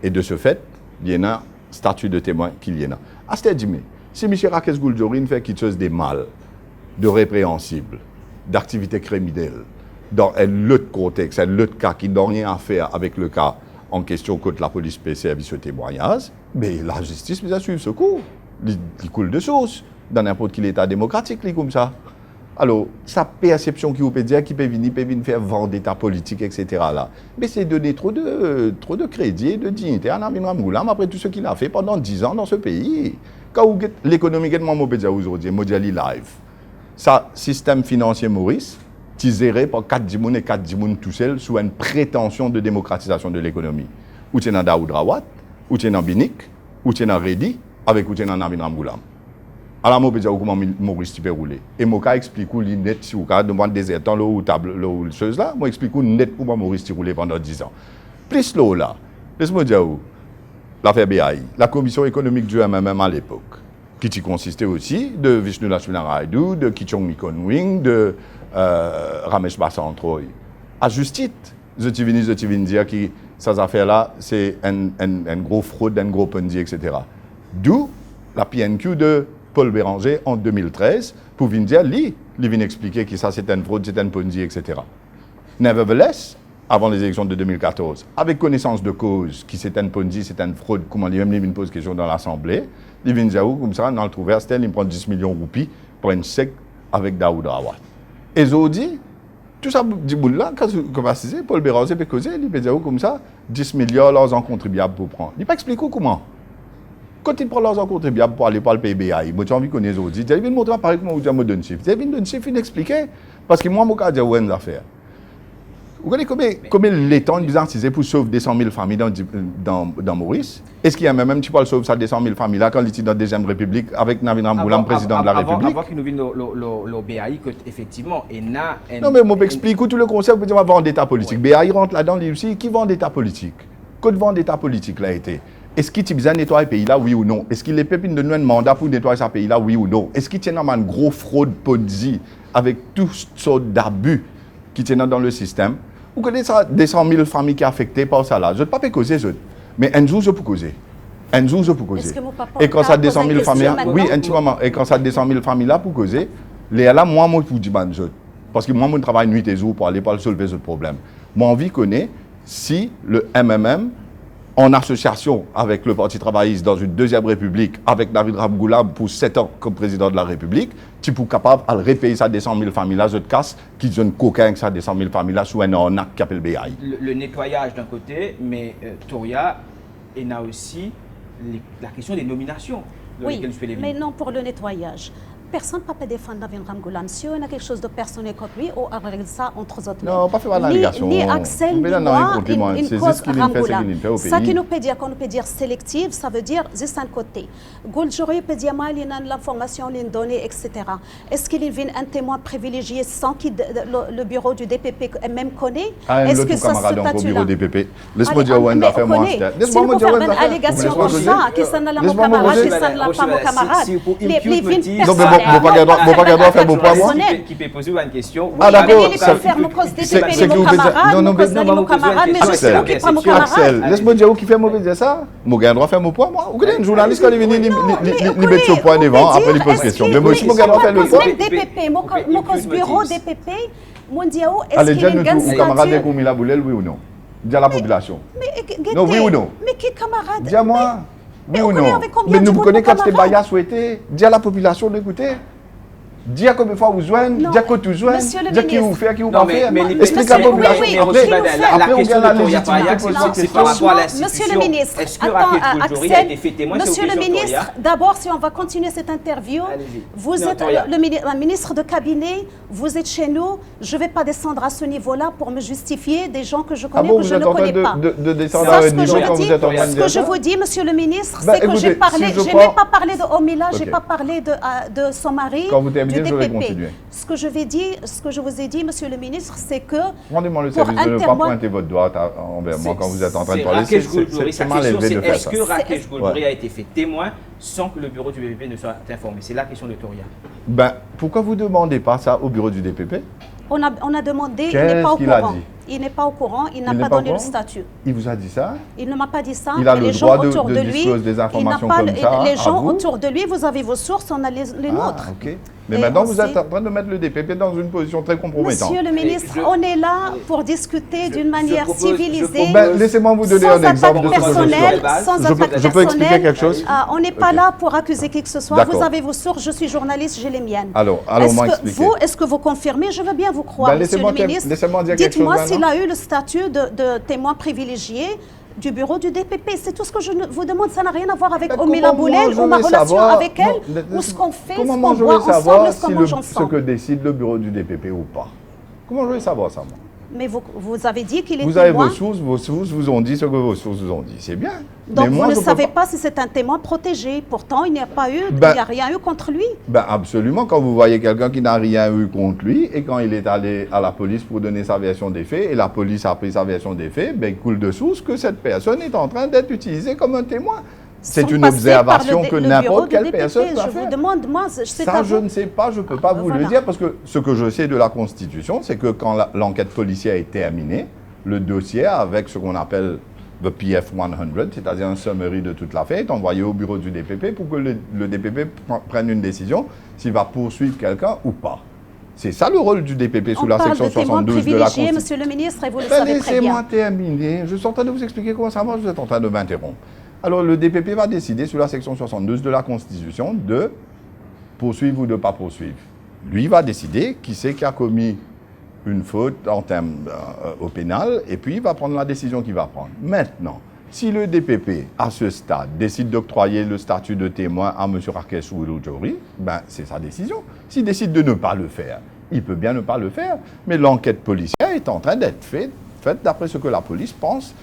Et de ce fait, il y a un statut de témoin qu'il y a. À ce moment, si M. Rakesh Goldjouri fait quelque chose de mal, de répréhensible, d'activité criminelle, dans un autre contexte, un autre cas qui n'a rien à faire avec le cas en question que la police peut servir ce témoignage, mais la justice peut suivre ce cours. Il coule de source dans n'importe quel état démocratique, comme ça. Alors, sa perception qui peut dire, qui peut venir faire vendetta politique, etc. là. Mais c'est donner trop de crédit et de dignité à Namin Ramgoulam après tout ce qu'il a fait pendant 10 ans dans ce pays. Quand l'économie est aujourd'hui, mondial live, ça, système financier Maurice, tiré par 4 dimoun et 4 dimoun tout seul sous une prétention de démocratisation de l'économie. Ou tu es dans Daoud Rawat, ou tu es dans Binik, ou tu es dans Redi, avec ou tu es dans Namin Ramgoulam. Alors, je peux dire comment Maurice peut rouler. Et je explique net, si vous avez demandé des étangs, ou table, ou chose là, je explique net comment Maurice roulé pendant 10 ans. Plus là, laisse-moi dire où l'affaire BAI, la commission économique du MMM à l'époque, qui consistait aussi de Vishnu Lakshminarayalu, de Kichong Nikonwing, de Ramesh Basantroy. À juste titre, je viens dire que ces affaires-là, c'est un gros fraude, un gros ponzi, etc. D'où la PNQ de Paul Béranger en 2013 pour venir dire, lui vient expliquer que ça c'est une fraude, c'est un ponzi, etc. Nevertheless, avant les élections de 2014, avec connaissance de cause, qui c'était une Ponzi, c'était une fraude, comment lui-même, il me pose question dans l'Assemblée, il vient dire, comme ça, dans le trouver, c'était, il prend 10 millions de roupies pour une sec avec Daoud Rawat. Et ils dit, tout ça, dit là, quand on va citer, Paul Béranger peut causer, il peut dire, comme ça, 10 millions, leurs en contribuables pour prendre. Il ne peut pas expliquer comment. Quand il prend l'argent contribuable pour aller par le PBI, moi j'ai envie qu'on ait les autres. Il vient montrer pareil comment vous dites, moi donne chiffre. Il vient donner chiffre, il expliquer. Parce que moi, je dis, ouais, une affaire. Vous connaissez combien l'État nous a utilisé pour sauver des 100 000 familles dans Maurice? Est-ce qu'il y a même un petit peu sauver ça des 100 000 familles là quand il était dans la Deuxième République avec Navin Ramgoolam, président de la République? Avant qu'il nous vienne le BAI, effectivement, non, mais moi j'explique tout le concept pour dire vendre d'État politique. BAI rentre là-dedans, lui aussi, qui vend d'État politique? Côte vend d'État politique là été? Est-ce qu'il tient besoin de nettoyer le pays là, oui ou non? Est-ce qu'il est pépine de nous un mandat pour nettoyer ce pays là, oui ou non? Est-ce qu'il tient dans une grosse fraude Ponzi avec toutes sortes d'abus qui tiennent dans le système? Vous connaissez ça, des 100 000 familles qui sont affectées par ça là? Je ne peux pas causer, mais un jour je peux causer. Un jour je peux causer. Et quand ça descend 000 familles, oui, un petit moment. Et quand ça descend 000 familles là pour causer, les là, moi, je vous dis, parce que moi, je travaille nuit et jour pour aller pas soulever ce problème. Moi, envie connaît si le MMM, en association avec le Parti travailliste dans une deuxième république, avec David Ramgoolam pour 7 ans comme président de la République, tu es capable de repayer ça des 100 000 familles là, je te casse, qui ont coquin avec ça des 100 000 familles là sous un arnaque qui appelle BAI. Le nettoyage d'un côté, mais Toria, il y a aussi la question des nominations. Oui, mais non pour le nettoyage. Personne ne peut défendre Navin Ramgoolam. Si on a quelque chose de personnel contre lui, on règle ça entre autres. Non, pas faire une allégation. Ni Axel, ni moi, une cause Ramgoolam. Ça qui nous peut dire, qu'on peut dire sélective, ça veut dire juste un côté. Goldjori peut dire mal, il a l'information, il donné, etc. Est-ce qu'il vient un témoin privilégié sans que le bureau du DPP même connaît? Est-ce que ça se statue au bureau du DPP? Laisse-moi dire où on va faire moi. Laisse-moi dire où on va faire une allégation comme ça, qui s'en a mon camarade, qui s'en a pas mon camarade. Vous ne pouvez pas faire mon poids, moi. Qui peut poser une question. Ah, d'accord. Il peut faire mon cause DPP, mon camarade, mon cause mon camarade, mais je sais qui n'est pas mon camarade. Laisse-moi dire où qui fait mauvais dire ça. Moi, j'ai le droit de faire mon poids, moi. Vous connaissez un journaliste quand il vient, il met son poids devant, après il pose question. Mais moi aussi, moi, j'ai le droit de faire le poids. DPP, mon cause bureau DPP, mon Diao, est-ce qu'il y a une statut? Allez, camarade de Koumila Boulel, oui ou non? Dis à la population. Non, oui ou non? Mais qui camarade? Dis à moi. Oui ou non? Mais nous vous connaissez quand c'était Baya souhaité. Dis à la population d'écouter. Dis à combien de fois vous joignez, dis à quoi tu joignes, dis à qui vous fait, à qui vous pas fait. Explique à la population. La question de Toria Paya, c'est par rapport à l'institution. Monsieur le ministre, est-ce que Rakesh Goldjori a été fait témoin? Monsieur le ministre, d'abord, si on va continuer cette interview, vous êtes le ministre de cabinet, vous êtes chez nous, je ne vais pas descendre à ce niveau-là pour me justifier des gens que je connais ou que je ne connais pas. Ce que je vous dis, monsieur le ministre, c'est que j'ai parlé, je n'ai pas parlé de Omila, je n'ai pas parlé de son mari. Du DPP. Ce que je vous ai dit, monsieur le ministre, c'est que. Rendez-moi le service de ne pas pointer votre doigt envers moi quand vous êtes en train de parler. C'est mal élevé de faire ça. Est-ce que Rakesh Goldjori a été fait témoin sans que le bureau du DPP ne soit informé? C'est la question de Toria. Ben, pourquoi vous ne demandez pas ça au bureau du DPP? On a demandé, il n'est pas au courant. Il n'est pas au courant, il n'a pas donné le statut. Il vous a dit ça? Il ne m'a pas dit ça. Il a le droit de disposer des informations comme ça. Les gens autour de lui, vous avez vos sources, on a les nôtres. Ok. Mais maintenant, vous êtes en train de mettre le DPP dans une position très compromettante. Monsieur le ministre, on est là pour discuter d'une manière civilisée. Laissez-moi vous donner un exemple de ce que sans attaque personnelle. Je peux expliquer quelque chose? On n'est pas là pour accuser qui que ce soit. Vous avez vos sources, je suis journaliste, j'ai les miennes. Alors moi expliquer. Est-ce que vous confirmez? Je veux bien vous croire, monsieur le ministre. Dites-moi s'il a eu le statut de témoin privilégié du bureau du DPP. C'est tout ce que je vous demande. Ça n'a rien à voir avec Omila Boulel ou ma relation avec elle, ou ce qu'on fait, ce qu'on boit ensemble, ce qu'on mange ensemble. Ce que décide le bureau du DPP ou pas. Comment je vais savoir ça, moi? Mais vous avez dit qu'il est témoin. Vous avez vos sources vous ont dit ce que vos sources vous ont dit. C'est bien. Donc vous ne savez pas si c'est un témoin protégé. Pourtant, il n'y a pas eu, il n'y a rien eu contre lui. Ben absolument. Quand vous voyez quelqu'un qui n'a rien eu contre lui et quand il est allé à la police pour donner sa version des faits et la police a pris sa version des faits, ben il coule de source que cette personne est en train d'être utilisée comme un témoin. C'est une observation que n'importe quelle personne peut faire. Je vous demande, moi, ça, je ne sais pas, je ne peux pas vous le dire, parce que ce que je sais de la Constitution, c'est que quand l'enquête policière est terminée, le dossier avec ce qu'on appelle le PF 100, c'est-à-dire un summary de toute l'affaire, est envoyé au bureau du DPP pour que le DPP prenne une décision s'il va poursuivre quelqu'un ou pas. C'est ça le rôle du DPP sous la section 72 de la Constitution. Monsieur le ministre, et vous le savez très bien. Laissez-moi terminer. Je suis en train de vous expliquer comment ça marche, vous êtes en train de m'interrompre. Alors, le DPP va décider sous la section 72 de la Constitution de poursuivre ou de ne pas poursuivre. Lui va décider qui c'est qui a commis une faute en termes au pénal, et puis il va prendre la décision qu'il va prendre. Maintenant, si le DPP, à ce stade, décide d'octroyer le statut de témoin à M. Rakesh Gouldjouri, ben, c'est sa décision. S'il décide de ne pas le faire, il peut bien ne pas le faire, mais l'enquête policière est en train d'être faite d'après ce que la police pense.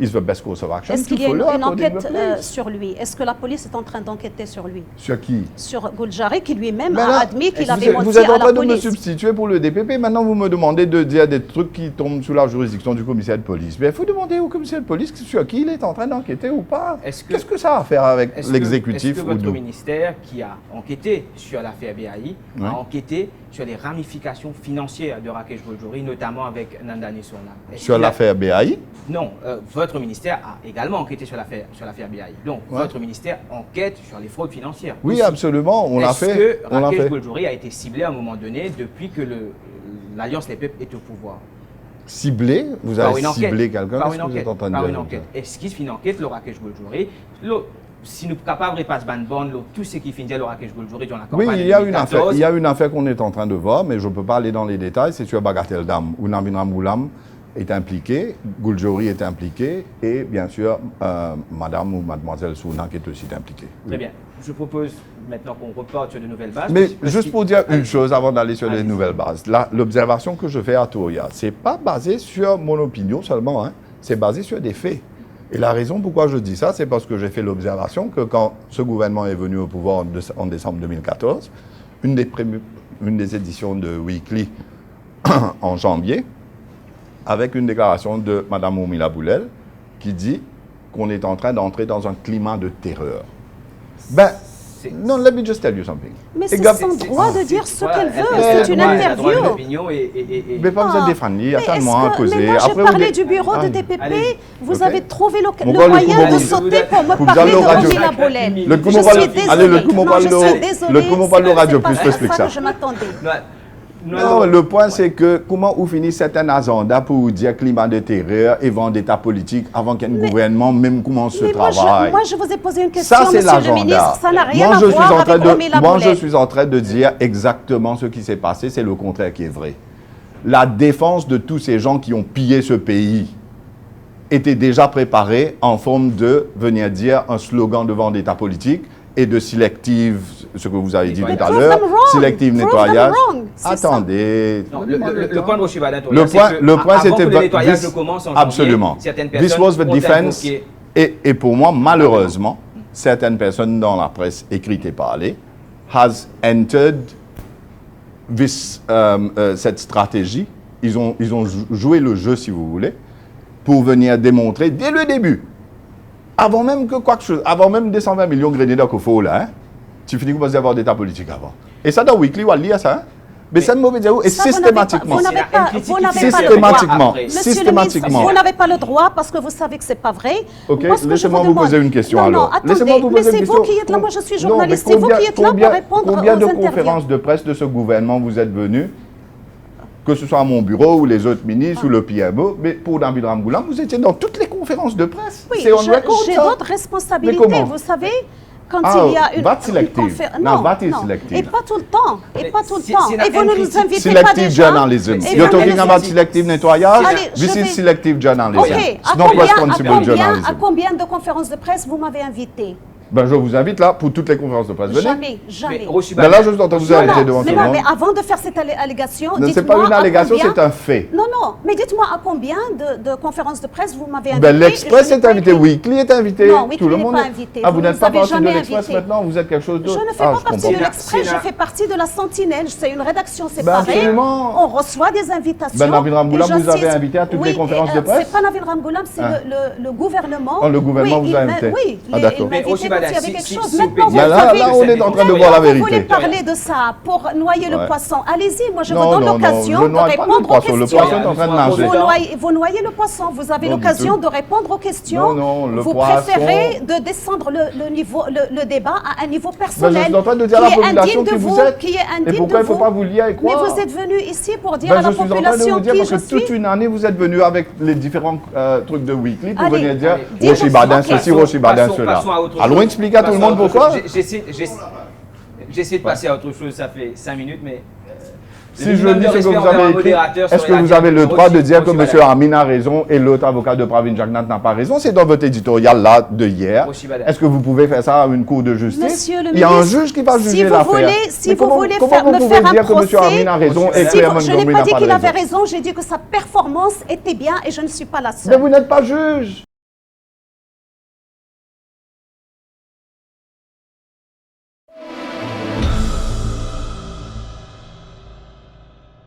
Is the best course of action. Est-ce qu'il y a une enquête sur lui? Est-ce que la police est en train d'enquêter sur lui? Sur qui? Sur Gouldjouri, qui lui-même a admis qu'il avait menti à la police. Vous êtes en train de me substituer pour le DPP. Maintenant, vous me demandez de dire des trucs qui tombent sous la juridiction du commissaire de police. Mais il faut demander au commissaire de police sur qui il est en train d'enquêter ou pas. Qu'est-ce que ça a à faire avec l'exécutif? Est-ce que votre ministère, qui a enquêté sur l'affaire BAI, a enquêté sur les ramifications financières de Rakesh Gouldjouri, notamment avec Nandani Sourna? Sur l'affaire BAI? Non, votre ministère a également enquêté sur l'affaire BAI. Donc, votre ministère enquête sur les fraudes financières. Oui, aussi. Absolument, on l'a fait. Est-ce que Rakesh Gouldjouri a été ciblé à un moment donné depuis que l'Alliance Les Peuples est au pouvoir? Ciblé? Vous avez ciblé quelqu'un? Par une enquête. Est-ce qu'il se fait une enquête, le Rakesh Gouldjouri? Si nous sommes capables de passer ban tout ce qui finit le Rakesh Gouldjouri dans la campagne. Oui, il y a une affaire qu'on est en train de voir, mais je ne peux pas aller dans les détails. C'est sur Bagatelle Dam, où Nabin Ramgoulam est impliqué, Gouldjouri est impliqué, et bien sûr, madame ou mademoiselle Sourna qui est aussi impliquée. Très bien. Je propose maintenant qu'on reporte sur de nouvelles bases. Mais juste pour dire une chose avant d'aller sur les nouvelles bases. L'observation que je fais à Touria, ce n'est pas basé sur mon opinion seulement, hein, c'est basé sur des faits. Et la raison pourquoi je dis ça, c'est parce que j'ai fait l'observation que quand ce gouvernement est venu au pouvoir en décembre 2014, une des éditions de Weekly en janvier, avec une déclaration de Mme Oumila Boulel qui dit qu'on est en train d'entrer dans un climat de terreur. Ben, non, let me just tell you something. Mais c'est son droit de dire ce qu'elle veut, c'est une interview. Mais pas besoin de défendre, il y a tellement à causer. Mais moi, j'ai parlé du bureau de DPP, vous avez trouvé le moyen de sauter pour me parler de Oumila Boulel. Le coup, on parle de radio, plus je explique ça. Je m'attendais. Non, le point c'est que comment vous finissez certains agendas pour dire climat de terreur et vendetta politique avant qu'un gouvernement même commence ce travail. Moi, je vous ai posé une question, ça, c'est monsieur le ministre, ça n'a rien à voir avec Oumila Boulel. Moi, je suis en train de dire exactement ce qui s'est passé, c'est le contraire qui est vrai. La défense de tous ces gens qui ont pillé ce pays était déjà préparée en forme de venir dire un slogan de vendetta politique et de sélective, ce que vous avez dit tout à l'heure, sélective nettoyage. Attendez. Non, le point de Rochibadan, le point c'était le nettoyage commence en absolument. This was the defense. Et pour moi, malheureusement, certaines personnes dans la presse écrite et parlée has entered this, cette stratégie. Ils ont joué le jeu, si vous voulez, pour venir démontrer dès le début. Avant même que quoi que chose, avant même des 120 millions de grenadiers qu'il faut là, hein, tu finis par avoir d'état politique avant. Et ça dans Weekly, on va lire ça. Hein? Mais ça ne mauvais dire et systématiquement. Systématiquement. Vous n'avez pas le droit parce que vous savez que ce n'est pas vrai. Ok, laissez-moi vous poser une question alors. Laissez-moi vous poser une question. C'est vous qui êtes là, moi je suis journaliste. C'est vous qui êtes là pour répondre aux interviews. Combien de conférences de presse de ce gouvernement vous êtes venus? Que ce soit à mon bureau ou les autres ministres ou le PMO, mais pour Nabin Ramgoulam, vous étiez dans toutes les conférences de presse. Oui, j'ai d'autres responsabilités, vous savez, quand il y a une conférence. Non, et pas tout le temps. Et vous ne nous invitez pas selective journalism. You're talking about selective nettoyage? This is selective journalism. OK, à combien de conférences de presse vous m'avez invité? Ben, je vous invite là pour toutes les conférences de presse. Venez. Jamais. Mais là, je vous entends vous arrêter devant tout le monde. Mais avant de faire cette allégation, dites-moi. Ce n'est pas une allégation, c'est un fait. Non, mais dites-moi à combien de conférences de presse vous m'avez invité. Ben, l'Express est invité, Weekly est invité. Non, tout le monde n'est pas invité. Ah, vous n'êtes pas partie de l'Express maintenant, vous êtes quelque chose d'autre. Je ne fais pas partie de l'Express, je fais partie de la Sentinelle. C'est une rédaction séparée. On reçoit des invitations. Ben, Nabin Ramgoulam vous avez invité à toutes les conférences de presse? C'est pas Nabin Ramgoulam, c'est le gouvernement. Le gouvernement vous a invité. Oui, d'accord. il m'a invité Baden, il y avait quelque si chose. vous Maintenant, pouvez vous dire- savez- là, on est en train de voir la Vous voulez vérité. parler de ça pour noyer le Ouais. poisson. Allez-y, moi je Non, vous donne non, l'occasion je de noie pas le répondre aux poisson. Le questions. poisson est en train de nager. Vous noyez le poisson, vous avez Non, du l'occasion tout. de répondre aux questions. Non, le vous poisson- préférez de descendre le débat à un niveau Ben, personnel. je suis en train de dire à la qui est population indigne de qui vous êtes. qui est indigne Et pourquoi de il ne faut vous. pas vous lier avec Mais quoi? vous êtes venu ici pour dire Ben, à la je suis en train de population vous dire qui parce je que toute suis. une année, vous êtes venu avec les différents trucs de Weekly pour Allez, venir dire allez. Rocher Badin Ok. ceci, Rocher Badin Passons- cela. passons à autre Allons chose. expliquer à tout le Passons monde autre pourquoi. chose. J'essaie de passer à autre chose, ça fait 5 minutes, mais... Si je dis ce que vous avez écrit, est-ce que vous serait avez le la droit de dire que Rocher M. Badin. Amin a raison et l'autre avocat de Pravin Jagnat n'a pas raison? C'est dans votre éditorial là de hier. Rocher Badin. Est-ce que vous pouvez faire ça à une cour de justice? Monsieur le Il y a un ministre, juge qui va si juger vous l'affaire. voulez- si Mais vous comment- voulez comment faire- vous me pouvez faire un dire que M. procès, Amin a raison et Si Si Claire vous- je n'ai Montgomery pas n'a dit pas qu'il avait raison? raison, j'ai dit que sa performance était bien et je ne suis pas la Mais seule. vous n'êtes pas juge.